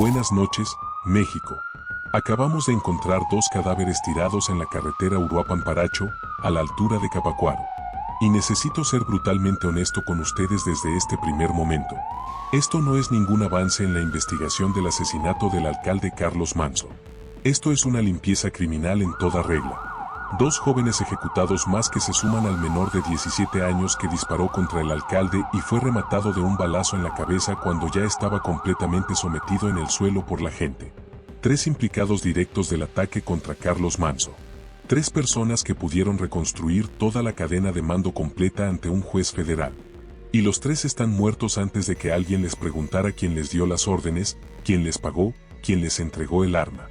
Buenas noches, México. Acabamos de encontrar dos cadáveres tirados en la carretera Uruapan-Paracho, a la altura de Capacuaro. Y necesito ser brutalmente honesto con ustedes desde este primer momento. Esto no es ningún avance en la investigación del asesinato del alcalde Carlos Manzo. Esto es una limpieza criminal en toda regla. Dos jóvenes ejecutados más que se suman al menor de 17 años que disparó contra el alcalde y fue rematado de un balazo en la cabeza cuando ya estaba completamente sometido en el suelo por la gente. Tres implicados directos del ataque contra Carlos Manzo. Tres personas que pudieron reconstruir toda la cadena de mando completa ante un juez federal. Y los tres están muertos antes de que alguien les preguntara quién les dio las órdenes, quién les pagó, quién les entregó el arma.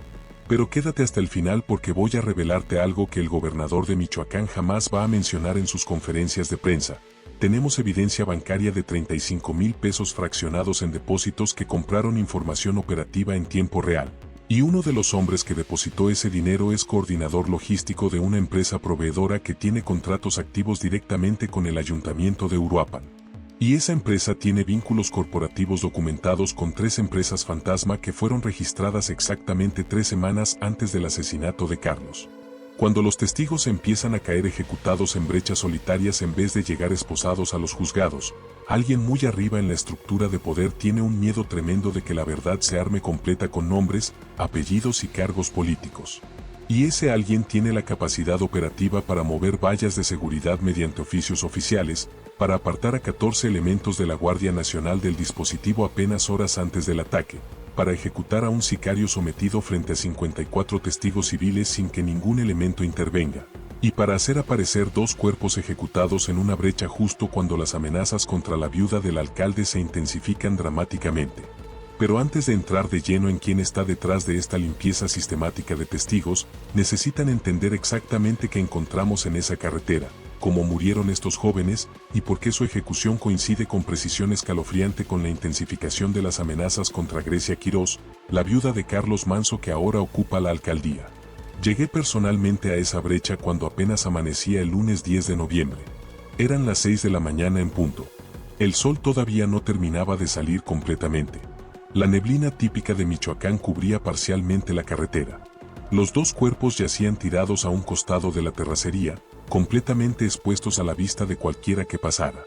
Pero quédate hasta el final porque voy a revelarte algo que el gobernador de Michoacán jamás va a mencionar en sus conferencias de prensa. Tenemos evidencia bancaria de 35,000 pesos fraccionados en depósitos que compraron información operativa en tiempo real. Y uno de los hombres que depositó ese dinero es coordinador logístico de una empresa proveedora que tiene contratos activos directamente con el ayuntamiento de Uruapan. Y esa empresa tiene vínculos corporativos documentados con tres empresas fantasma que fueron registradas exactamente 3 semanas antes del asesinato de Carlos. Cuando los testigos empiezan a caer ejecutados en brechas solitarias en vez de llegar esposados a los juzgados, alguien muy arriba en la estructura de poder tiene un miedo tremendo de que la verdad se arme completa con nombres, apellidos y cargos políticos. Y ese alguien tiene la capacidad operativa para mover vallas de seguridad mediante oficios oficiales, para apartar a 14 elementos de la Guardia Nacional del dispositivo apenas horas antes del ataque, para ejecutar a un sicario sometido frente a 54 testigos civiles sin que ningún elemento intervenga, y para hacer aparecer dos cuerpos ejecutados en una brecha justo cuando las amenazas contra la viuda del alcalde se intensifican dramáticamente. Pero antes de entrar de lleno en quién está detrás de esta limpieza sistemática de testigos, necesitan entender exactamente qué encontramos en esa carretera, cómo murieron estos jóvenes, y por qué su ejecución coincide con precisión escalofriante con la intensificación de las amenazas contra Grecia Quirós, la viuda de Carlos Manzo que ahora ocupa la alcaldía. Llegué personalmente a esa brecha cuando apenas amanecía el lunes 10 de noviembre. Eran las 6 de la mañana en punto. El sol todavía no terminaba de salir completamente. La neblina típica de Michoacán cubría parcialmente la carretera. Los dos cuerpos yacían tirados a un costado de la terracería, completamente expuestos a la vista de cualquiera que pasara.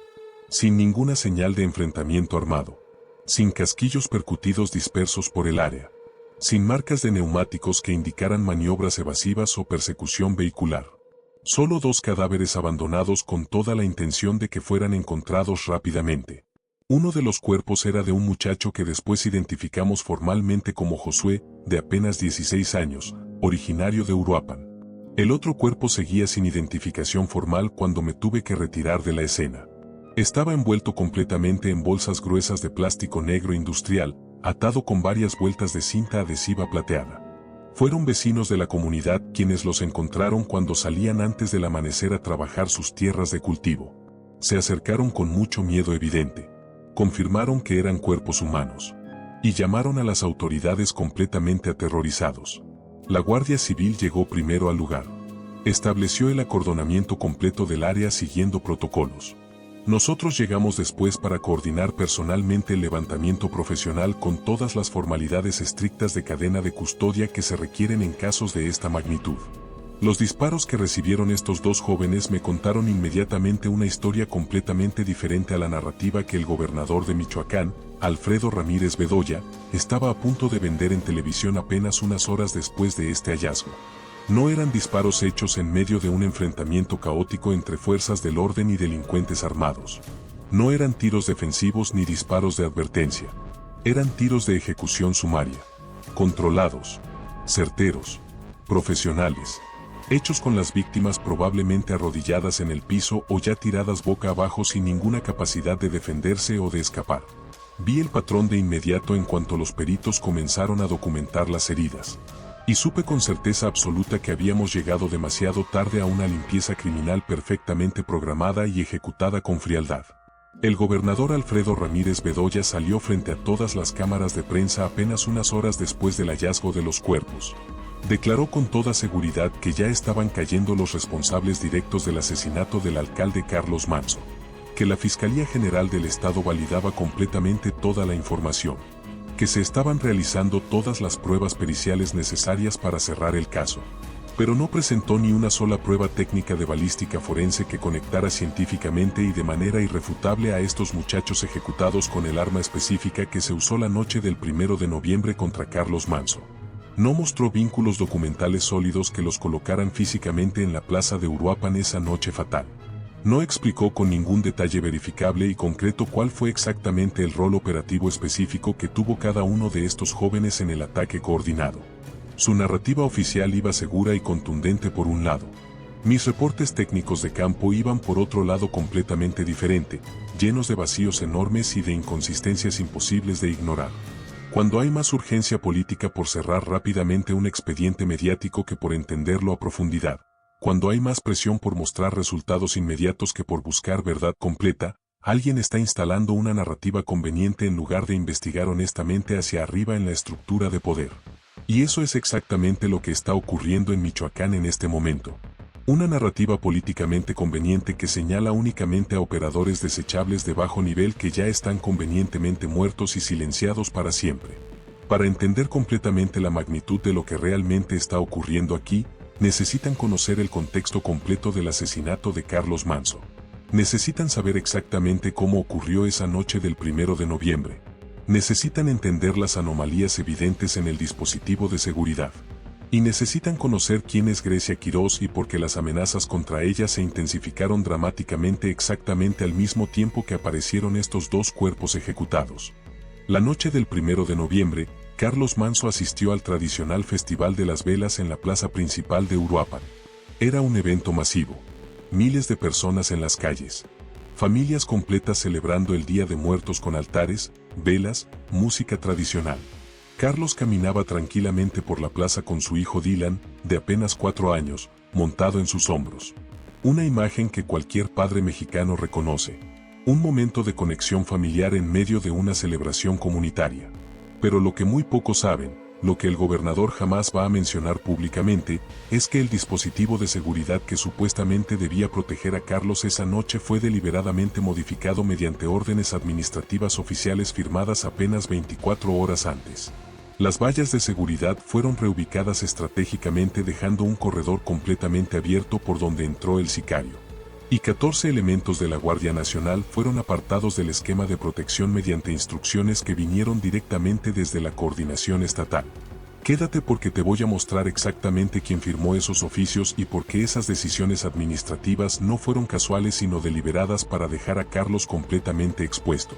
Sin ninguna señal de enfrentamiento armado. Sin casquillos percutidos dispersos por el área. Sin marcas de neumáticos que indicaran maniobras evasivas o persecución vehicular. Solo dos cadáveres abandonados con toda la intención de que fueran encontrados rápidamente. Uno de los cuerpos era de un muchacho que después identificamos formalmente como Josué, de apenas 16 años, originario de Uruapan. El otro cuerpo seguía sin identificación formal cuando me tuve que retirar de la escena. Estaba envuelto completamente en bolsas gruesas de plástico negro industrial, atado con varias vueltas de cinta adhesiva plateada. Fueron vecinos de la comunidad quienes los encontraron cuando salían antes del amanecer a trabajar sus tierras de cultivo. Se acercaron con mucho miedo evidente. Confirmaron que eran cuerpos humanos. Y llamaron a las autoridades completamente aterrorizados. La Guardia Civil llegó primero al lugar. Estableció el acordonamiento completo del área siguiendo protocolos. Nosotros llegamos después para coordinar personalmente el levantamiento profesional con todas las formalidades estrictas de cadena de custodia que se requieren en casos de esta magnitud. Los disparos que recibieron estos dos jóvenes me contaron inmediatamente una historia completamente diferente a la narrativa que el gobernador de Michoacán, Alfredo Ramírez Bedoya, estaba a punto de vender en televisión apenas unas horas después de este hallazgo. No eran disparos hechos en medio de un enfrentamiento caótico entre fuerzas del orden y delincuentes armados. No eran tiros defensivos ni disparos de advertencia. Eran tiros de ejecución sumaria. Controlados. Certeros. Profesionales. Hechos con las víctimas probablemente arrodilladas en el piso o ya tiradas boca abajo sin ninguna capacidad de defenderse o de escapar. Vi el patrón de inmediato en cuanto los peritos comenzaron a documentar las heridas. Y supe con certeza absoluta que habíamos llegado demasiado tarde a una limpieza criminal perfectamente programada y ejecutada con frialdad. El gobernador Alfredo Ramírez Bedoya salió frente a todas las cámaras de prensa apenas unas horas después del hallazgo de los cuerpos. Declaró con toda seguridad que ya estaban cayendo los responsables directos del asesinato del alcalde Carlos Manzo, que la Fiscalía General del Estado validaba completamente toda la información, que se estaban realizando todas las pruebas periciales necesarias para cerrar el caso. Pero no presentó ni una sola prueba técnica de balística forense que conectara científicamente y de manera irrefutable a estos muchachos ejecutados con el arma específica que se usó la noche del 1 de noviembre contra Carlos Manso. No mostró vínculos documentales sólidos que los colocaran físicamente en la plaza de Uruapan esa noche fatal. No explicó con ningún detalle verificable y concreto cuál fue exactamente el rol operativo específico que tuvo cada uno de estos jóvenes en el ataque coordinado. Su narrativa oficial iba segura y contundente por un lado. Mis reportes técnicos de campo iban por otro lado completamente diferente, llenos de vacíos enormes y de inconsistencias imposibles de ignorar. Cuando hay más urgencia política por cerrar rápidamente un expediente mediático que por entenderlo a profundidad, cuando hay más presión por mostrar resultados inmediatos que por buscar verdad completa, alguien está instalando una narrativa conveniente en lugar de investigar honestamente hacia arriba en la estructura de poder. Y eso es exactamente lo que está ocurriendo en Michoacán en este momento. Una narrativa políticamente conveniente que señala únicamente a operadores desechables de bajo nivel que ya están convenientemente muertos y silenciados para siempre. Para entender completamente la magnitud de lo que realmente está ocurriendo aquí, necesitan conocer el contexto completo del asesinato de Carlos Manso. Necesitan saber exactamente cómo ocurrió esa noche del 1 de noviembre. Necesitan entender las anomalías evidentes en el dispositivo de seguridad. Y necesitan conocer quién es Grecia Quirós y por qué las amenazas contra ella se intensificaron dramáticamente exactamente al mismo tiempo que aparecieron estos dos cuerpos ejecutados. La noche del 1 de noviembre, Carlos Manso asistió al tradicional Festival de las Velas en la plaza principal de Uruapan. Era un evento masivo. Miles de personas en las calles. Familias completas celebrando el Día de Muertos con altares, velas, música tradicional. Carlos caminaba tranquilamente por la plaza con su hijo Dylan, de apenas 4 años, montado en sus hombros. Una imagen que cualquier padre mexicano reconoce. Un momento de conexión familiar en medio de una celebración comunitaria. Pero lo que muy pocos saben, lo que el gobernador jamás va a mencionar públicamente, es que el dispositivo de seguridad que supuestamente debía proteger a Carlos esa noche fue deliberadamente modificado mediante órdenes administrativas oficiales firmadas apenas 24 horas antes. Las vallas de seguridad fueron reubicadas estratégicamente dejando un corredor completamente abierto por donde entró el sicario. Y 14 elementos de la Guardia Nacional fueron apartados del esquema de protección mediante instrucciones que vinieron directamente desde la coordinación estatal. Quédate porque te voy a mostrar exactamente quién firmó esos oficios y por qué esas decisiones administrativas no fueron casuales sino deliberadas para dejar a Carlos completamente expuesto.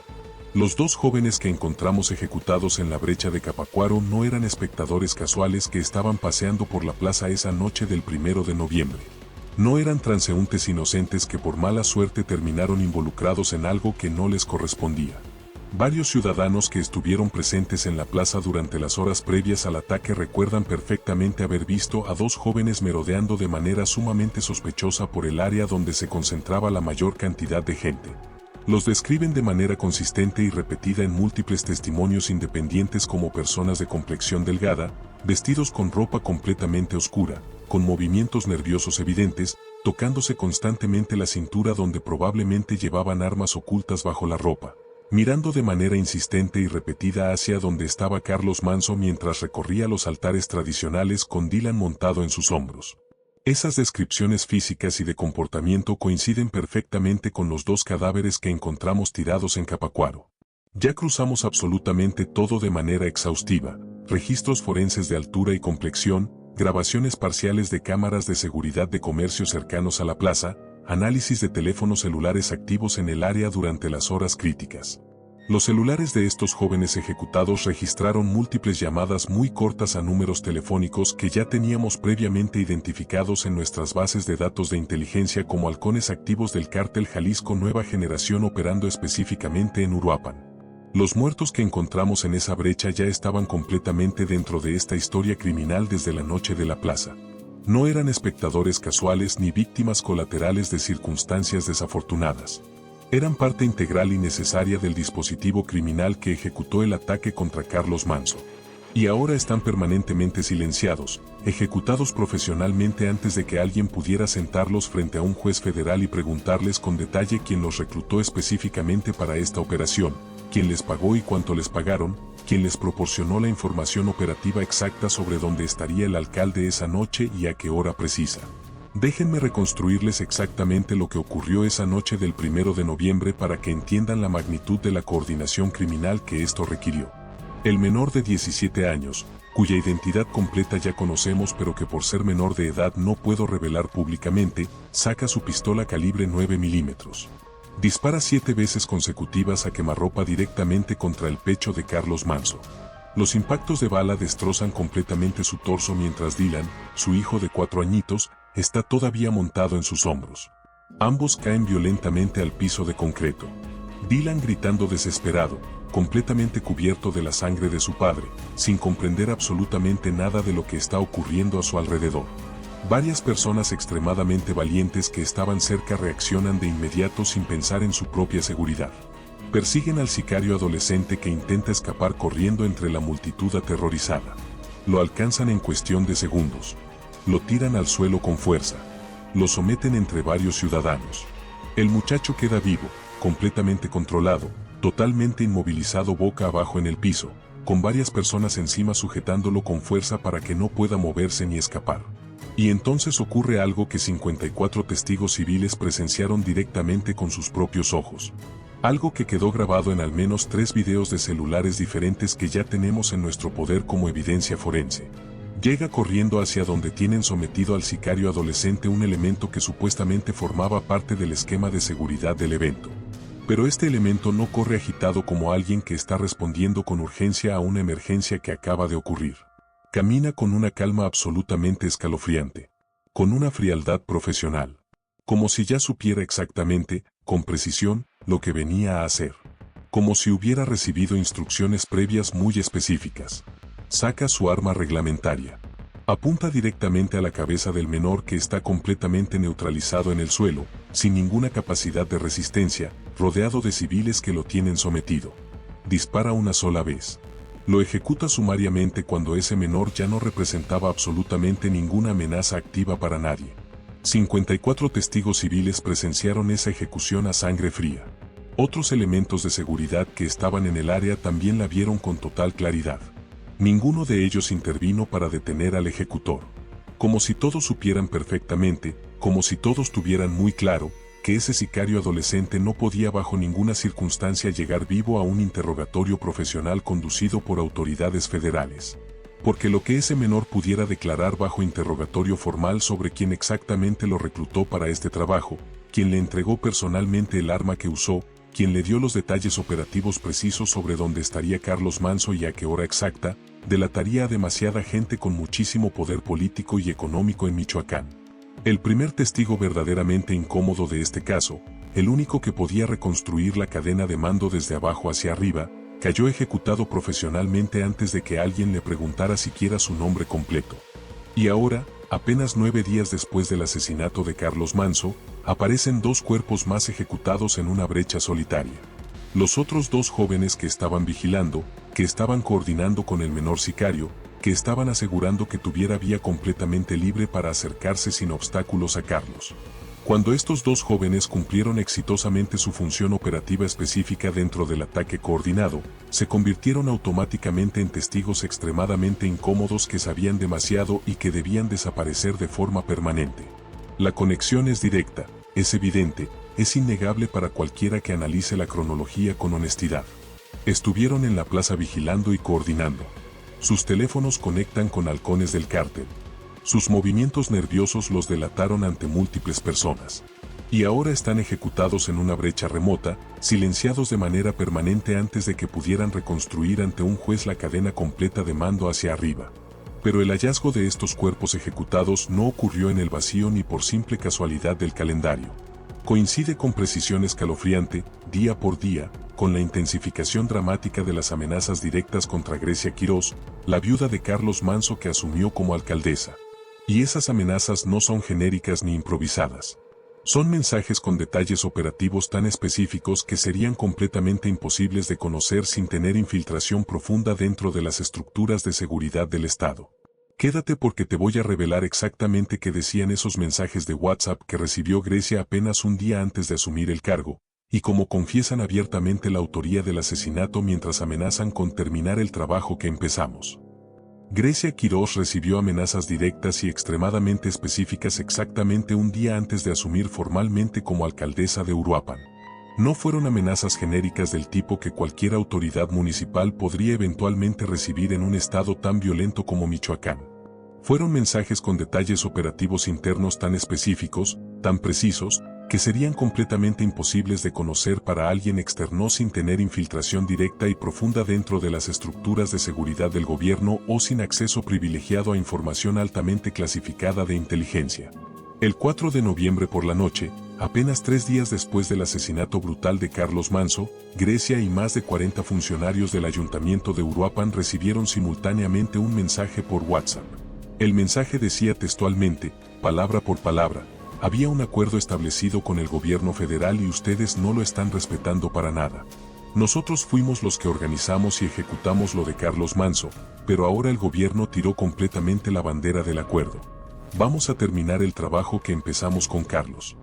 Los dos jóvenes que encontramos ejecutados en la brecha de Capacuaro no eran espectadores casuales que estaban paseando por la plaza esa noche del 1 de noviembre. No eran transeúntes inocentes que por mala suerte terminaron involucrados en algo que no les correspondía. Varios ciudadanos que estuvieron presentes en la plaza durante las horas previas al ataque recuerdan perfectamente haber visto a dos jóvenes merodeando de manera sumamente sospechosa por el área donde se concentraba la mayor cantidad de gente. Los describen de manera consistente y repetida en múltiples testimonios independientes como personas de complexión delgada, vestidos con ropa completamente oscura, con movimientos nerviosos evidentes, tocándose constantemente la cintura donde probablemente llevaban armas ocultas bajo la ropa, mirando de manera insistente y repetida hacia donde estaba Carlos Manso mientras recorría los altares tradicionales con Dylan montado en sus hombros. Esas descripciones físicas y de comportamiento coinciden perfectamente con los dos cadáveres que encontramos tirados en Capacuaro. Ya cruzamos absolutamente todo de manera exhaustiva, registros forenses de altura y complexión, grabaciones parciales de cámaras de seguridad de comercios cercanos a la plaza, análisis de teléfonos celulares activos en el área durante las horas críticas. Los celulares de estos jóvenes ejecutados registraron múltiples llamadas muy cortas a números telefónicos que ya teníamos previamente identificados en nuestras bases de datos de inteligencia como halcones activos del cártel Jalisco Nueva Generación operando específicamente en Uruapan. Los muertos que encontramos en esa brecha ya estaban completamente dentro de esta historia criminal desde la noche de la plaza. No eran espectadores casuales ni víctimas colaterales de circunstancias desafortunadas. Eran parte integral y necesaria del dispositivo criminal que ejecutó el ataque contra Carlos Manso. Y ahora están permanentemente silenciados, ejecutados profesionalmente antes de que alguien pudiera sentarlos frente a un juez federal y preguntarles con detalle quién los reclutó específicamente para esta operación, quién les pagó y cuánto les pagaron, quien les proporcionó la información operativa exacta sobre dónde estaría el alcalde esa noche y a qué hora precisa. Déjenme reconstruirles exactamente lo que ocurrió esa noche del 1 de noviembre para que entiendan la magnitud de la coordinación criminal que esto requirió. El menor de 17 años, cuya identidad completa ya conocemos pero que por ser menor de edad no puedo revelar públicamente, saca su pistola calibre 9 milímetros. Dispara 7 veces consecutivas a quemarropa directamente contra el pecho de Carlos Manso. Los impactos de bala destrozan completamente su torso mientras Dylan, su hijo de 4 añitos, está todavía montado en sus hombros. Ambos caen violentamente al piso de concreto. Dylan gritando desesperado, completamente cubierto de la sangre de su padre, sin comprender absolutamente nada de lo que está ocurriendo a su alrededor. Varias personas extremadamente valientes que estaban cerca reaccionan de inmediato sin pensar en su propia seguridad. Persiguen al sicario adolescente que intenta escapar corriendo entre la multitud aterrorizada. Lo alcanzan en cuestión de segundos. Lo tiran al suelo con fuerza. Lo someten entre varios ciudadanos. El muchacho queda vivo, completamente controlado, totalmente inmovilizado boca abajo en el piso, con varias personas encima sujetándolo con fuerza para que no pueda moverse ni escapar. Y entonces ocurre algo que 54 testigos civiles presenciaron directamente con sus propios ojos. Algo que quedó grabado en al menos 3 videos de celulares diferentes que ya tenemos en nuestro poder como evidencia forense. Llega corriendo hacia donde tienen sometido al sicario adolescente, un elemento que supuestamente formaba parte del esquema de seguridad del evento. Pero este elemento no corre agitado como alguien que está respondiendo con urgencia a una emergencia que acaba de ocurrir. Camina con una calma absolutamente escalofriante, con una frialdad profesional, como si ya supiera exactamente, con precisión, lo que venía a hacer. Como si hubiera recibido instrucciones previas muy específicas. Saca su arma reglamentaria. Apunta directamente a la cabeza del menor que está completamente neutralizado en el suelo, sin ninguna capacidad de resistencia, rodeado de civiles que lo tienen sometido. Dispara una sola vez. Lo ejecuta sumariamente cuando ese menor ya no representaba absolutamente ninguna amenaza activa para nadie. 54 testigos civiles presenciaron esa ejecución a sangre fría. Otros elementos de seguridad que estaban en el área también la vieron con total claridad. Ninguno de ellos intervino para detener al ejecutor. Como si todos supieran perfectamente, como si todos tuvieran muy claro, que ese sicario adolescente no podía bajo ninguna circunstancia llegar vivo a un interrogatorio profesional conducido por autoridades federales. Porque lo que ese menor pudiera declarar bajo interrogatorio formal sobre quién exactamente lo reclutó para este trabajo, quién le entregó personalmente el arma que usó, quien le dio los detalles operativos precisos sobre dónde estaría Carlos Manso y a qué hora exacta, delataría a demasiada gente con muchísimo poder político y económico en Michoacán. El primer testigo verdaderamente incómodo de este caso, el único que podía reconstruir la cadena de mando desde abajo hacia arriba, cayó ejecutado profesionalmente antes de que alguien le preguntara siquiera su nombre completo. Y ahora, apenas 9 días después del asesinato de Carlos Manso, aparecen 2 cuerpos más ejecutados en una brecha solitaria. Los otros 2 jóvenes que estaban vigilando, que estaban coordinando con el menor sicario, que estaban asegurando que tuviera vía completamente libre para acercarse sin obstáculos a Carlos. Cuando estos 2 jóvenes cumplieron exitosamente su función operativa específica dentro del ataque coordinado, se convirtieron automáticamente en testigos extremadamente incómodos que sabían demasiado y que debían desaparecer de forma permanente. La conexión es directa, es evidente, es innegable para cualquiera que analice la cronología con honestidad. Estuvieron en la plaza vigilando y coordinando. Sus teléfonos conectan con halcones del cártel. Sus movimientos nerviosos los delataron ante múltiples personas. Y ahora están ejecutados en una brecha remota, silenciados de manera permanente antes de que pudieran reconstruir ante un juez la cadena completa de mando hacia arriba. Pero el hallazgo de estos cuerpos ejecutados no ocurrió en el vacío ni por simple casualidad del calendario. Coincide con precisión escalofriante, día por día, con la intensificación dramática de las amenazas directas contra Grecia Quirós, la viuda de Carlos Manso que asumió como alcaldesa. Y esas amenazas no son genéricas ni improvisadas. Son mensajes con detalles operativos tan específicos que serían completamente imposibles de conocer sin tener infiltración profunda dentro de las estructuras de seguridad del Estado. Quédate porque te voy a revelar exactamente qué decían esos mensajes de WhatsApp que recibió Grecia apenas un día antes de asumir el cargo, y como confiesan abiertamente la autoría del asesinato mientras amenazan con terminar el trabajo que empezamos. Grecia Quirós recibió amenazas directas y extremadamente específicas exactamente un día antes de asumir formalmente como alcaldesa de Uruapan. No fueron amenazas genéricas del tipo que cualquier autoridad municipal podría eventualmente recibir en un estado tan violento como Michoacán. Fueron mensajes con detalles operativos internos tan específicos, tan precisos, que serían completamente imposibles de conocer para alguien externo sin tener infiltración directa y profunda dentro de las estructuras de seguridad del gobierno o sin acceso privilegiado a información altamente clasificada de inteligencia. El 4 de noviembre por la noche, apenas 3 días después del asesinato brutal de Carlos Manso, Grecia y más de 40 funcionarios del ayuntamiento de Uruapan recibieron simultáneamente un mensaje por WhatsApp. El mensaje decía textualmente, palabra por palabra: había un acuerdo establecido con el gobierno federal y ustedes no lo están respetando para nada. Nosotros fuimos los que organizamos y ejecutamos lo de Carlos Manso, pero ahora el gobierno tiró completamente la bandera del acuerdo. Vamos a terminar el trabajo que empezamos con Carlos.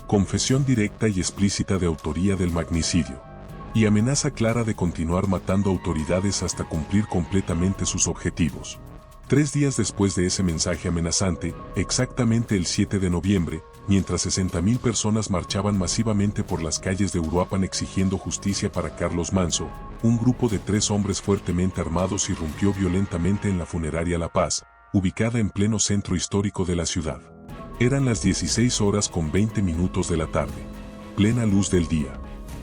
Confesión directa y explícita de autoría del magnicidio. Y amenaza clara de continuar matando autoridades hasta cumplir completamente sus objetivos. 3 días después de ese mensaje amenazante, exactamente el 7 de noviembre, mientras 60,000 personas marchaban masivamente por las calles de Uruapan exigiendo justicia para Carlos Manso, un grupo de 3 hombres fuertemente armados irrumpió violentamente en la funeraria La Paz, ubicada en pleno centro histórico de la ciudad. Eran las 16:20 de la tarde. Plena luz del día.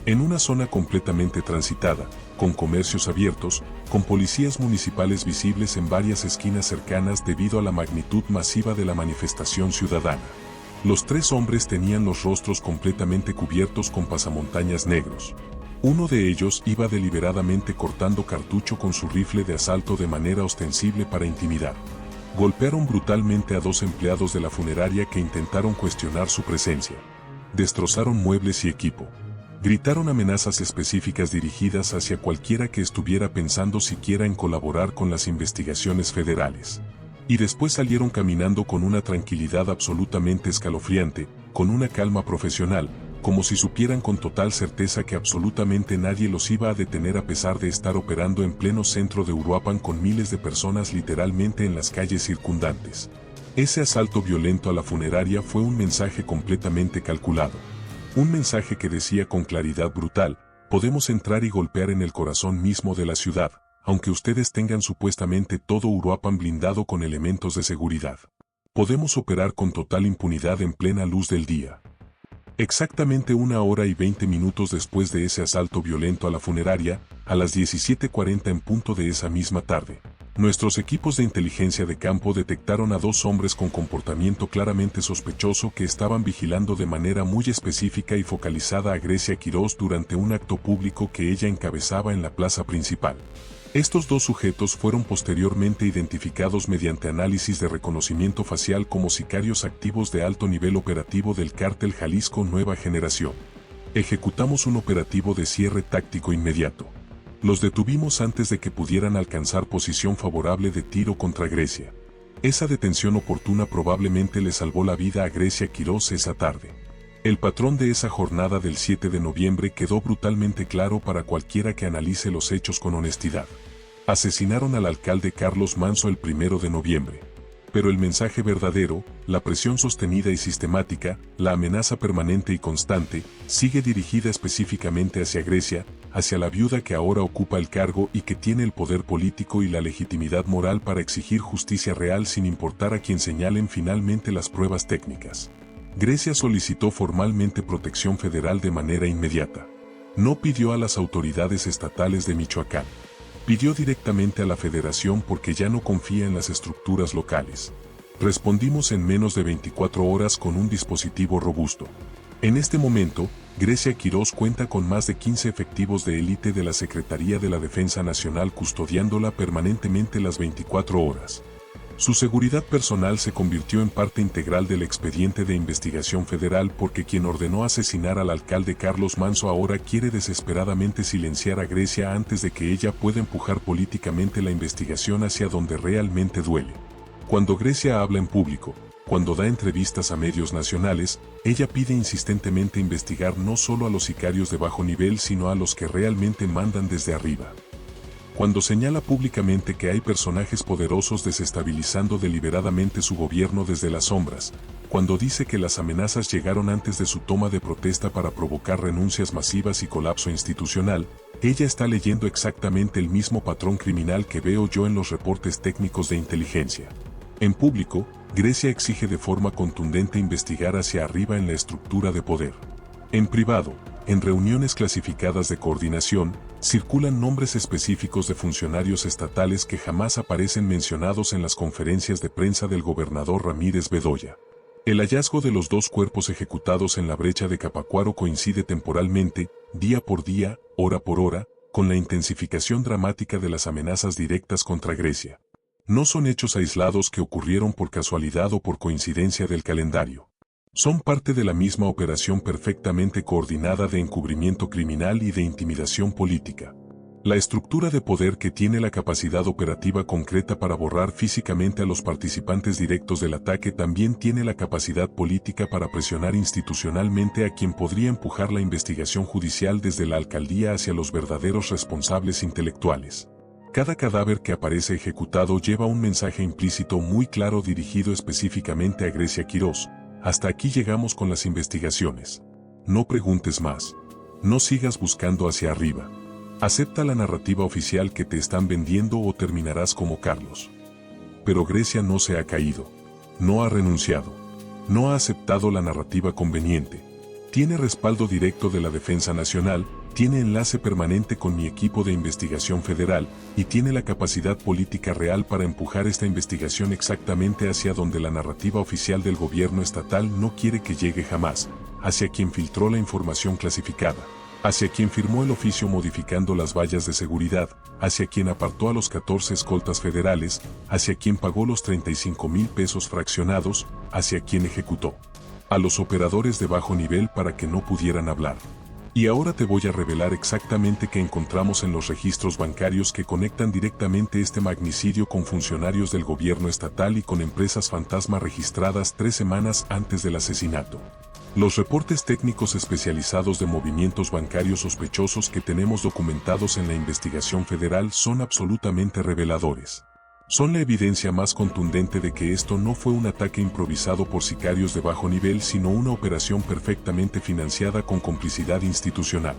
En una zona completamente transitada, con comercios abiertos, con policías municipales visibles en varias esquinas cercanas debido a la magnitud masiva de la manifestación ciudadana. Los 3 hombres tenían los rostros completamente cubiertos con pasamontañas negros. Uno de ellos iba deliberadamente cortando cartucho con su rifle de asalto de manera ostensible para intimidar. Golpearon brutalmente a 2 empleados de la funeraria que intentaron cuestionar su presencia. Destrozaron muebles y equipo. Gritaron amenazas específicas dirigidas hacia cualquiera que estuviera pensando siquiera en colaborar con las investigaciones federales. Y después salieron caminando con una tranquilidad absolutamente escalofriante, con una calma profesional, como si supieran con total certeza que absolutamente nadie los iba a detener a pesar de estar operando en pleno centro de Uruapan con miles de personas literalmente en las calles circundantes. Ese asalto violento a la funeraria fue un mensaje completamente calculado. Un mensaje que decía con claridad brutal: podemos entrar y golpear en el corazón mismo de la ciudad, aunque ustedes tengan supuestamente todo Uruapan blindado con elementos de seguridad. Podemos operar con total impunidad en plena luz del día. Exactamente 1:20 después de ese asalto violento a la funeraria, a las 17:40 en punto de esa misma tarde, nuestros equipos de inteligencia de campo detectaron a 2 hombres con comportamiento claramente sospechoso que estaban vigilando de manera muy específica y focalizada a Grecia Quirós durante un acto público que ella encabezaba en la plaza principal. Estos 2 sujetos fueron posteriormente identificados mediante análisis de reconocimiento facial como sicarios activos de alto nivel operativo del Cártel Jalisco Nueva Generación. Ejecutamos un operativo de cierre táctico inmediato. Los detuvimos antes de que pudieran alcanzar posición favorable de tiro contra Grecia. Esa detención oportuna probablemente le salvó la vida a Grecia Quirós esa tarde. El patrón de esa jornada del 7 de noviembre quedó brutalmente claro para cualquiera que analice los hechos con honestidad. Asesinaron al alcalde Carlos Manso el 1 de noviembre. Pero el mensaje verdadero, la presión sostenida y sistemática, la amenaza permanente y constante, sigue dirigida específicamente hacia Grecia, hacia la viuda que ahora ocupa el cargo y que tiene el poder político y la legitimidad moral para exigir justicia real sin importar a quien señalen finalmente las pruebas técnicas. Grecia solicitó formalmente protección federal de manera inmediata. No pidió a las autoridades estatales de Michoacán. Pidió directamente a la Federación porque ya no confía en las estructuras locales. Respondimos en menos de 24 horas con un dispositivo robusto. En este momento, Grecia Quirós cuenta con más de 15 efectivos de élite de la Secretaría de la Defensa Nacional custodiándola permanentemente las 24 horas. Su seguridad personal se convirtió en parte integral del expediente de investigación federal porque quien ordenó asesinar al alcalde Carlos Manso ahora quiere desesperadamente silenciar a Grecia antes de que ella pueda empujar políticamente la investigación hacia donde realmente duele. Cuando Grecia habla en público, Cuando da entrevistas a medios nacionales, ella pide insistentemente investigar no solo a los sicarios de bajo nivel sino a los que realmente mandan desde arriba. Cuando señala públicamente que hay personajes poderosos desestabilizando deliberadamente su gobierno desde las sombras, cuando dice que las amenazas llegaron antes de su toma de protesta para provocar renuncias masivas y colapso institucional, ella está leyendo exactamente el mismo patrón criminal que veo yo en los reportes técnicos de inteligencia. En público, Grecia exige de forma contundente investigar hacia arriba en la estructura de poder. En privado, en reuniones clasificadas de coordinación, circulan nombres específicos de funcionarios estatales que jamás aparecen mencionados en las conferencias de prensa del gobernador Ramírez Bedoya. El hallazgo de los 2 cuerpos ejecutados en la brecha de Capacuaro coincide temporalmente, día por día, hora por hora, con la intensificación dramática de las amenazas directas contra Grecia. No son hechos aislados que ocurrieron por casualidad o por coincidencia del calendario. Son parte de la misma operación perfectamente coordinada de encubrimiento criminal y de intimidación política. La estructura de poder que tiene la capacidad operativa concreta para borrar físicamente a los participantes directos del ataque también tiene la capacidad política para presionar institucionalmente a quien podría empujar la investigación judicial desde la alcaldía hacia los verdaderos responsables intelectuales. Cada cadáver que aparece ejecutado lleva un mensaje implícito muy claro dirigido específicamente a Grecia Quirós. Hasta aquí llegamos con las investigaciones. No preguntes más. No sigas buscando hacia arriba. Acepta la narrativa oficial que te están vendiendo o terminarás como Carlos. Pero Grecia no se ha caído. No ha renunciado. No ha aceptado la narrativa conveniente. Tiene respaldo directo de la Defensa Nacional, tiene enlace permanente con mi equipo de investigación federal y tiene la capacidad política real para empujar esta investigación exactamente hacia donde la narrativa oficial del gobierno estatal no quiere que llegue jamás, hacia quien filtró la información clasificada, hacia quien firmó el oficio modificando las vallas de seguridad, hacia quien apartó a los 14 escoltas federales, hacia quien pagó los 35,000 pesos fraccionados, hacia quien ejecutó a los operadores de bajo nivel para que no pudieran hablar. Y ahora te voy a revelar exactamente qué encontramos en los registros bancarios que conectan directamente este magnicidio con funcionarios del gobierno estatal y con empresas fantasma registradas 3 semanas antes del asesinato. Los reportes técnicos especializados de movimientos bancarios sospechosos que tenemos documentados en la investigación federal son absolutamente reveladores. Son la evidencia más contundente de que esto no fue un ataque improvisado por sicarios de bajo nivel sino una operación perfectamente financiada con complicidad institucional.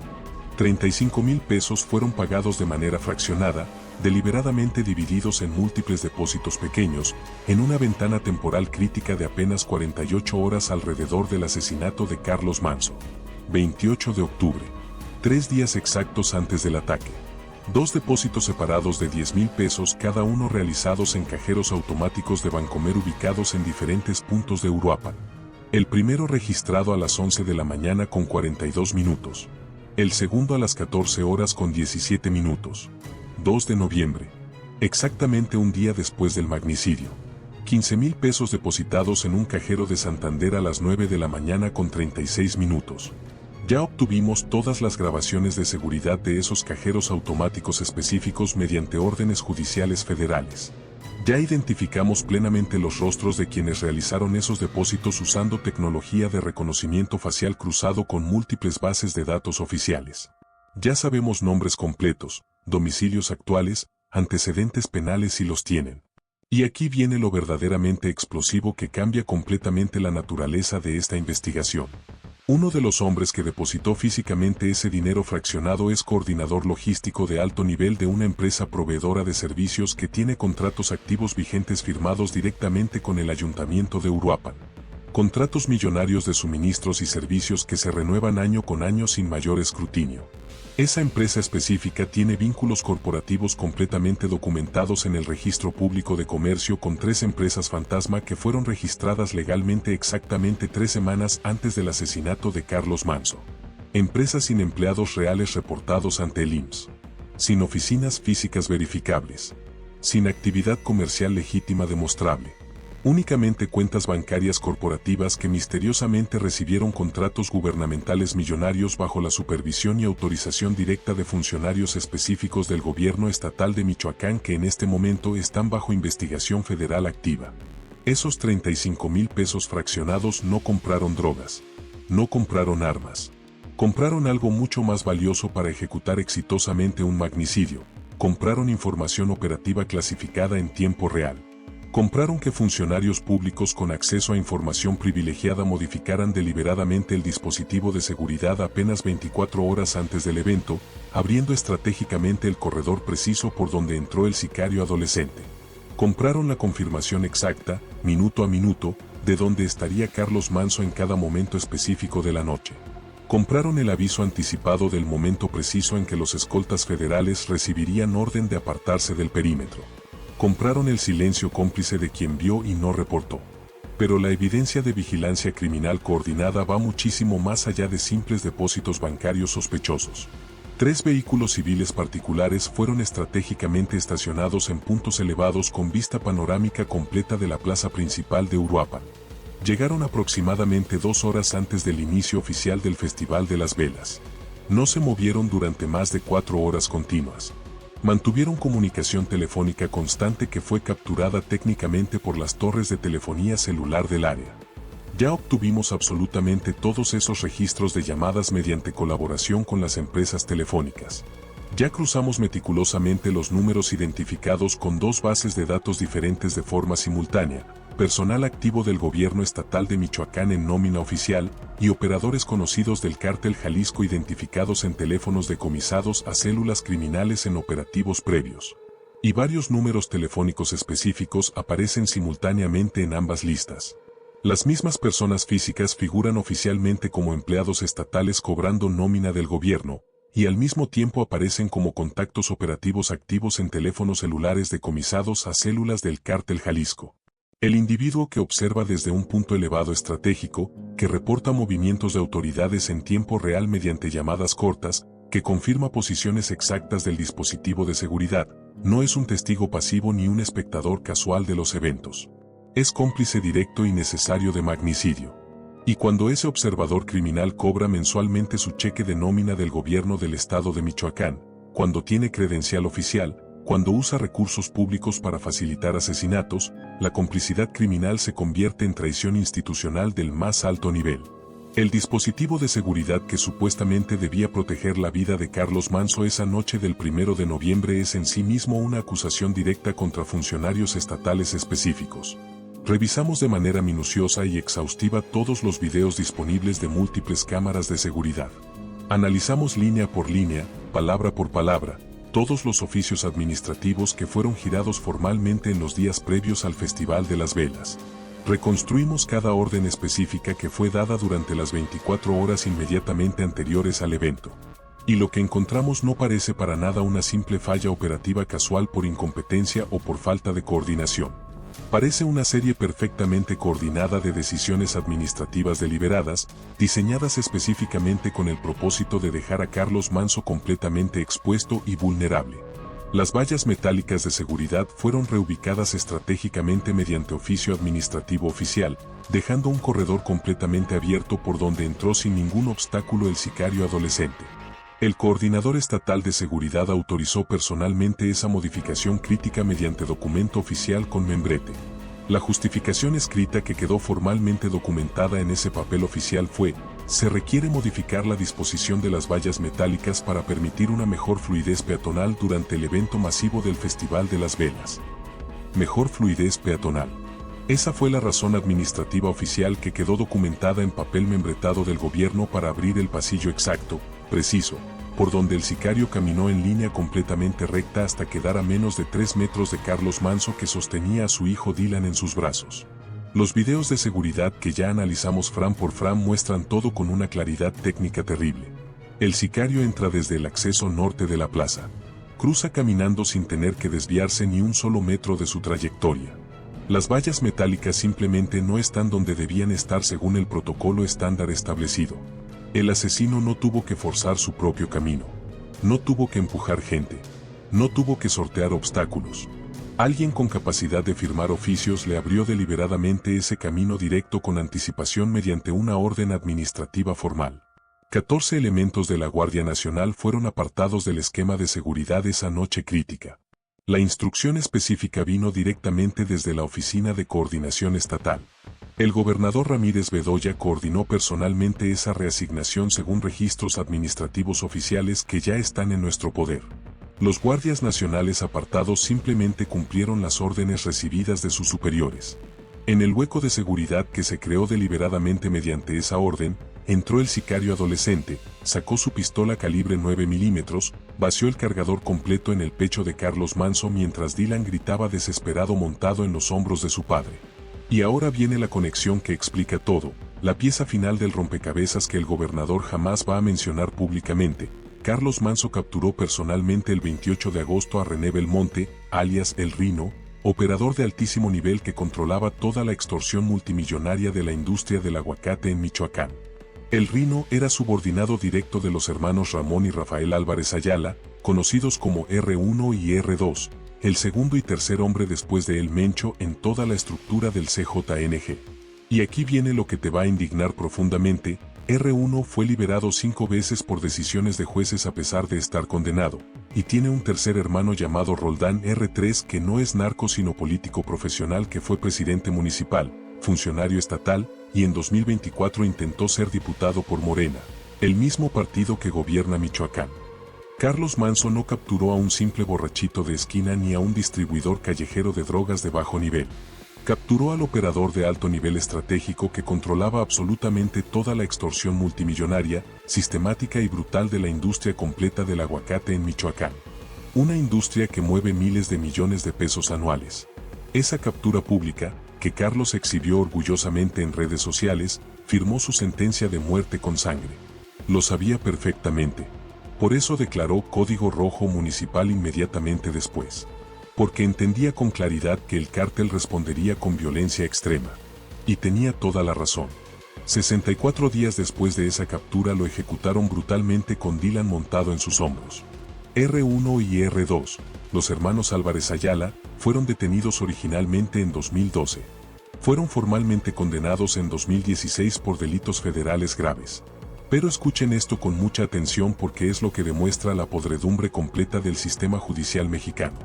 35,000 pesos fueron pagados de manera fraccionada, deliberadamente divididos en múltiples depósitos pequeños, en una ventana temporal crítica de apenas 48 horas alrededor del asesinato de Carlos Manso. 28 de octubre. 3 días exactos antes del ataque. 2 depósitos separados de 10,000 pesos cada uno realizados en cajeros automáticos de Bancomer ubicados en diferentes puntos de Uruapan. El primero registrado a las 11 de la mañana con 42 minutos. El segundo a las 14 horas con 17 minutos. 2 de noviembre. Exactamente un día después del magnicidio. 15,000 pesos depositados en un cajero de Santander a las 9 de la mañana con 36 minutos. Ya obtuvimos todas las grabaciones de seguridad de esos cajeros automáticos específicos mediante órdenes judiciales federales. Ya identificamos plenamente los rostros de quienes realizaron esos depósitos usando tecnología de reconocimiento facial cruzado con múltiples bases de datos oficiales. Ya sabemos nombres completos, domicilios actuales, antecedentes penales si los tienen. Y aquí viene lo verdaderamente explosivo que cambia completamente la naturaleza de esta investigación. Uno de los hombres que depositó físicamente ese dinero fraccionado es coordinador logístico de alto nivel de una empresa proveedora de servicios que tiene contratos activos vigentes firmados directamente con el Ayuntamiento de Uruapan. Contratos millonarios de suministros y servicios que se renuevan año con año sin mayor escrutinio. Esa empresa específica tiene vínculos corporativos completamente documentados en el Registro Público de Comercio con 3 empresas fantasma que fueron registradas legalmente exactamente 3 semanas antes del asesinato de Carlos Manso. Empresas sin empleados reales reportados ante el IMSS. Sin oficinas físicas verificables. Sin actividad comercial legítima demostrable. Únicamente cuentas bancarias corporativas que misteriosamente recibieron contratos gubernamentales millonarios bajo la supervisión y autorización directa de funcionarios específicos del gobierno estatal de Michoacán que en este momento están bajo investigación federal activa. Esos 35,000 pesos fraccionados no compraron drogas, no compraron armas. Compraron algo mucho más valioso para ejecutar exitosamente un magnicidio. Compraron información operativa clasificada en tiempo real. Compraron que funcionarios públicos con acceso a información privilegiada modificaran deliberadamente el dispositivo de seguridad apenas 24 horas antes del evento, abriendo estratégicamente el corredor preciso por donde entró el sicario adolescente. Compraron la confirmación exacta, minuto a minuto, de dónde estaría Carlos Manso en cada momento específico de la noche. Compraron el aviso anticipado del momento preciso en que los escoltas federales recibirían orden de apartarse del perímetro. Compraron el silencio cómplice de quien vio y no reportó. Pero la evidencia de vigilancia criminal coordinada va muchísimo más allá de simples depósitos bancarios sospechosos. 3 vehículos civiles particulares fueron estratégicamente estacionados en puntos elevados con vista panorámica completa de la plaza principal de Uruapan. Llegaron aproximadamente 2 horas antes del inicio oficial del Festival de las Velas. No se movieron durante más de 4 horas continuas. Mantuvieron comunicación telefónica constante que fue capturada técnicamente por las torres de telefonía celular del área. Ya obtuvimos absolutamente todos esos registros de llamadas mediante colaboración con las empresas telefónicas. Ya cruzamos meticulosamente los números identificados con 2 bases de datos diferentes de forma simultánea, personal activo del gobierno estatal de Michoacán en nómina oficial y operadores conocidos del cártel Jalisco identificados en teléfonos decomisados a células criminales en operativos previos. Y varios números telefónicos específicos aparecen simultáneamente en ambas listas. Las mismas personas físicas figuran oficialmente como empleados estatales cobrando nómina del gobierno, y al mismo tiempo aparecen como contactos operativos activos en teléfonos celulares decomisados a células del cártel Jalisco. El individuo que observa desde un punto elevado estratégico, que reporta movimientos de autoridades en tiempo real mediante llamadas cortas, que confirma posiciones exactas del dispositivo de seguridad, no es un testigo pasivo ni un espectador casual de los eventos. Es cómplice directo y necesario de magnicidio. Y cuando ese observador criminal cobra mensualmente su cheque de nómina del gobierno del estado de Michoacán, cuando tiene credencial oficial, cuando usa recursos públicos para facilitar asesinatos, la complicidad criminal se convierte en traición institucional del más alto nivel. El dispositivo de seguridad que supuestamente debía proteger la vida de Carlos Manso esa noche del 1 de noviembre es en sí mismo una acusación directa contra funcionarios estatales específicos. Revisamos de manera minuciosa y exhaustiva todos los videos disponibles de múltiples cámaras de seguridad. Analizamos línea por línea, palabra por palabra, todos los oficios administrativos que fueron girados formalmente en los días previos al Festival de las Velas. Reconstruimos cada orden específica que fue dada durante las 24 horas inmediatamente anteriores al evento. Y lo que encontramos no parece para nada una simple falla operativa casual por incompetencia o por falta de coordinación. Parece una serie perfectamente coordinada de decisiones administrativas deliberadas, diseñadas específicamente con el propósito de dejar a Carlos Manso completamente expuesto y vulnerable. Las vallas metálicas de seguridad fueron reubicadas estratégicamente mediante oficio administrativo oficial, dejando un corredor completamente abierto por donde entró sin ningún obstáculo el sicario adolescente. El coordinador estatal de seguridad autorizó personalmente esa modificación crítica mediante documento oficial con membrete. La justificación escrita que quedó formalmente documentada en ese papel oficial fue: se requiere modificar la disposición de las vallas metálicas para permitir una mejor fluidez peatonal durante el evento masivo del Festival de las Velas. Mejor fluidez peatonal. Esa fue la razón administrativa oficial que quedó documentada en papel membretado del gobierno para abrir el pasillo exacto, preciso, por donde el sicario caminó en línea completamente recta hasta quedar a menos de 3 metros de Carlos Manso, que sostenía a su hijo Dylan en sus brazos. Los videos de seguridad que ya analizamos frame por frame muestran todo con una claridad técnica terrible. El sicario entra desde el acceso norte de la plaza. Cruza caminando sin tener que desviarse ni un solo metro de su trayectoria. Las vallas metálicas simplemente no están donde debían estar según el protocolo estándar establecido. El asesino no tuvo que forzar su propio camino. No tuvo que empujar gente. No tuvo que sortear obstáculos. Alguien con capacidad de firmar oficios le abrió deliberadamente ese camino directo con anticipación mediante una orden administrativa formal. 14 elementos de la Guardia Nacional fueron apartados del esquema de seguridad esa noche crítica. La instrucción específica vino directamente desde la Oficina de Coordinación Estatal. El gobernador Ramírez Bedoya coordinó personalmente esa reasignación según registros administrativos oficiales que ya están en nuestro poder. Los guardias nacionales apartados simplemente cumplieron las órdenes recibidas de sus superiores. En el hueco de seguridad que se creó deliberadamente mediante esa orden, entró el sicario adolescente, sacó su pistola calibre 9 milímetros, vació el cargador completo en el pecho de Carlos Manso mientras Dylan gritaba desesperado montado en los hombros de su padre. Y ahora viene la conexión que explica todo, la pieza final del rompecabezas que el gobernador jamás va a mencionar públicamente. Carlos Manso capturó personalmente el 28 de agosto a René Belmonte, alias El Rino, operador de altísimo nivel que controlaba toda la extorsión multimillonaria de la industria del aguacate en Michoacán. El Rino era subordinado directo de los hermanos Ramón y Rafael Álvarez Ayala, conocidos como R1 y R2, el segundo y tercer hombre después de El Mencho en toda la estructura del CJNG. Y aquí viene lo que te va a indignar profundamente. R1 fue liberado 5 veces por decisiones de jueces a pesar de estar condenado, y tiene un tercer hermano llamado Roldán R3 que no es narco sino político profesional que fue presidente municipal, funcionario estatal, y en 2024 intentó ser diputado por Morena, el mismo partido que gobierna Michoacán. Carlos Manso no capturó a un simple borrachito de esquina ni a un distribuidor callejero de drogas de bajo nivel. Capturó al operador de alto nivel estratégico que controlaba absolutamente toda la extorsión multimillonaria, sistemática y brutal de la industria completa del aguacate en Michoacán. Una industria que mueve miles de millones de pesos anuales. Esa captura pública, que Carlos exhibió orgullosamente en redes sociales, firmó su sentencia de muerte con sangre. Lo sabía perfectamente. Por eso declaró código rojo municipal inmediatamente después. Porque entendía con claridad que el cártel respondería con violencia extrema. Y tenía toda la razón. 64 días después de esa captura lo ejecutaron brutalmente con Dylan montado en sus hombros. R1 y R2, los hermanos Álvarez Ayala, fueron detenidos originalmente en 2012. Fueron formalmente condenados en 2016 por delitos federales graves. Pero escuchen esto con mucha atención porque es lo que demuestra la podredumbre completa del sistema judicial mexicano.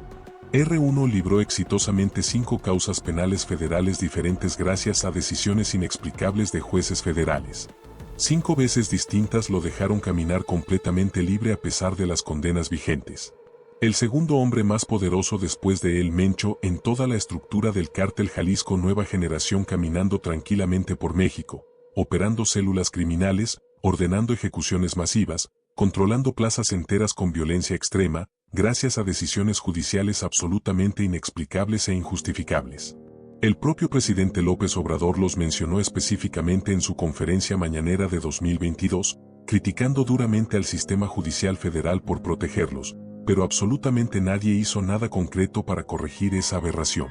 R1 libró exitosamente 5 causas penales federales diferentes gracias a decisiones inexplicables de jueces federales. 5 veces distintas lo dejaron caminar completamente libre a pesar de las condenas vigentes. El segundo hombre más poderoso después de El Mencho en toda la estructura del cártel Jalisco Nueva Generación caminando tranquilamente por México, operando células criminales, ordenando ejecuciones masivas, controlando plazas enteras con violencia extrema, gracias a decisiones judiciales absolutamente inexplicables e injustificables. El propio presidente López Obrador los mencionó específicamente en su conferencia mañanera de 2022, criticando duramente al sistema judicial federal por protegerlos, pero absolutamente nadie hizo nada concreto para corregir esa aberración.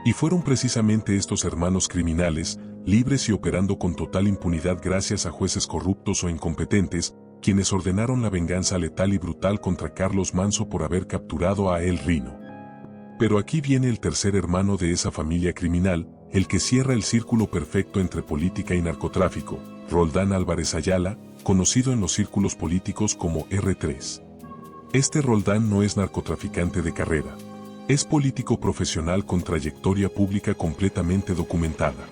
Y fueron precisamente estos hermanos criminales, libres y operando con total impunidad gracias a jueces corruptos o incompetentes, quienes ordenaron la venganza letal y brutal contra Carlos Manso por haber capturado a El Rino. Pero aquí viene el tercer hermano de esa familia criminal, el que cierra el círculo perfecto entre política y narcotráfico, Roldán Álvarez Ayala, conocido en los círculos políticos como R3. Este Roldán no es narcotraficante de carrera. Es político profesional con trayectoria pública completamente documentada.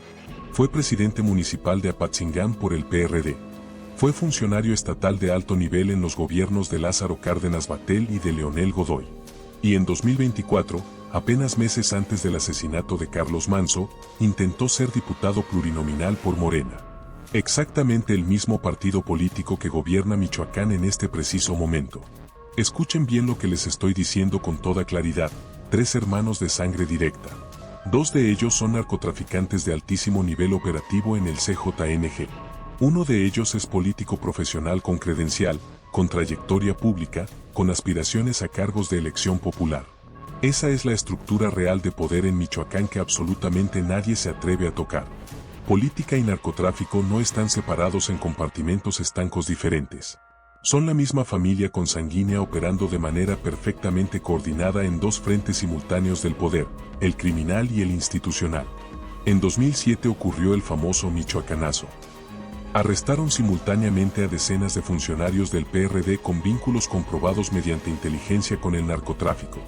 Fue presidente municipal de Apatzingán por el PRD. Fue funcionario estatal de alto nivel en los gobiernos de Lázaro Cárdenas Batel y de Leonel Godoy. Y en 2024, apenas meses antes del asesinato de Carlos Manso, intentó ser diputado plurinominal por Morena. Exactamente el mismo partido político que gobierna Michoacán en este preciso momento. Escuchen bien lo que les estoy diciendo con toda claridad, 3 hermanos de sangre directa. 2 de ellos son narcotraficantes de altísimo nivel operativo en el CJNG. Uno de ellos es político profesional con credencial, con trayectoria pública, con aspiraciones a cargos de elección popular. Esa es la estructura real de poder en Michoacán que absolutamente nadie se atreve a tocar. Política y narcotráfico no están separados en compartimentos estancos diferentes. Son la misma familia consanguínea operando de manera perfectamente coordinada en 2 frentes simultáneos del poder, el criminal y el institucional. En 2007 ocurrió el famoso Michoacanazo. Arrestaron simultáneamente a decenas de funcionarios del PRD con vínculos comprobados mediante inteligencia con el narcotráfico.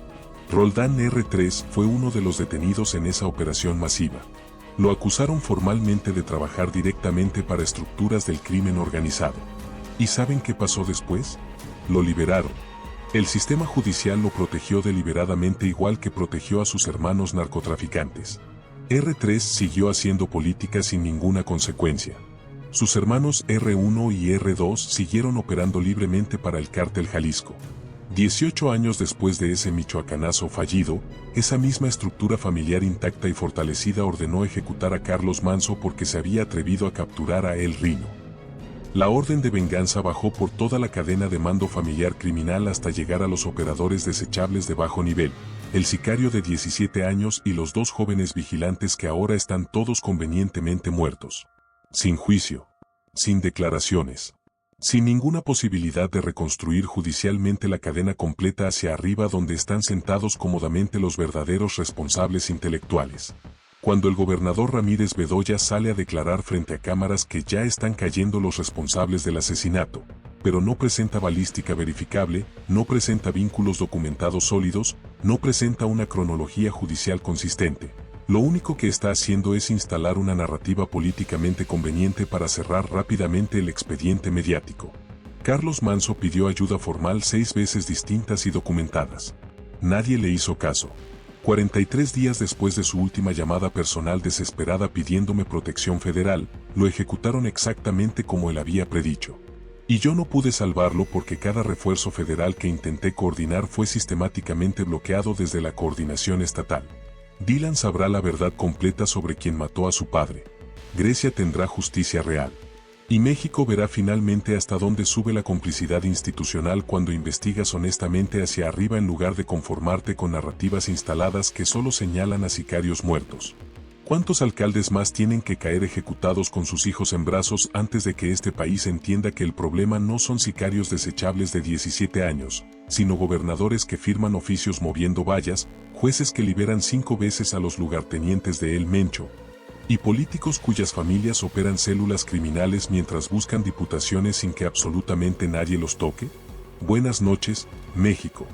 Roldán R3 fue uno de los detenidos en esa operación masiva. Lo acusaron formalmente de trabajar directamente para estructuras del crimen organizado. ¿Y saben qué pasó después? Lo liberaron. El sistema judicial lo protegió deliberadamente igual que protegió a sus hermanos narcotraficantes. R3 siguió haciendo política sin ninguna consecuencia. Sus hermanos R1 y R2 siguieron operando libremente para el cártel Jalisco. 18 años después de ese michoacanazo fallido, esa misma estructura familiar intacta y fortalecida ordenó ejecutar a Carlos Manso porque se había atrevido a capturar a El Rino. La orden de venganza bajó por toda la cadena de mando familiar criminal hasta llegar a los operadores desechables de bajo nivel, el sicario de 17 años y los 2 jóvenes vigilantes que ahora están todos convenientemente muertos. Sin juicio, sin declaraciones, sin ninguna posibilidad de reconstruir judicialmente la cadena completa hacia arriba donde están sentados cómodamente los verdaderos responsables intelectuales. Cuando el gobernador Ramírez Bedoya sale a declarar frente a cámaras que ya están cayendo los responsables del asesinato, pero no presenta balística verificable, no presenta vínculos documentados sólidos, no presenta una cronología judicial consistente, lo único que está haciendo es instalar una narrativa políticamente conveniente para cerrar rápidamente el expediente mediático. Carlos Manso pidió ayuda formal 6 veces distintas y documentadas. Nadie le hizo caso. 43 días después de su última llamada personal desesperada pidiéndome protección federal, lo ejecutaron exactamente como él había predicho. Y yo no pude salvarlo porque cada refuerzo federal que intenté coordinar fue sistemáticamente bloqueado desde la coordinación estatal. Dylan sabrá la verdad completa sobre quien mató a su padre. Grecia tendrá justicia real. Y México verá finalmente hasta dónde sube la complicidad institucional cuando investigas honestamente hacia arriba en lugar de conformarte con narrativas instaladas que solo señalan a sicarios muertos. ¿Cuántos alcaldes más tienen que caer ejecutados con sus hijos en brazos antes de que este país entienda que el problema no son sicarios desechables de 17 años, sino gobernadores que firman oficios moviendo vallas, jueces que liberan 5 veces a los lugartenientes de El Mencho, y políticos cuyas familias operan células criminales mientras buscan diputaciones sin que absolutamente nadie los toque? Buenas noches, México.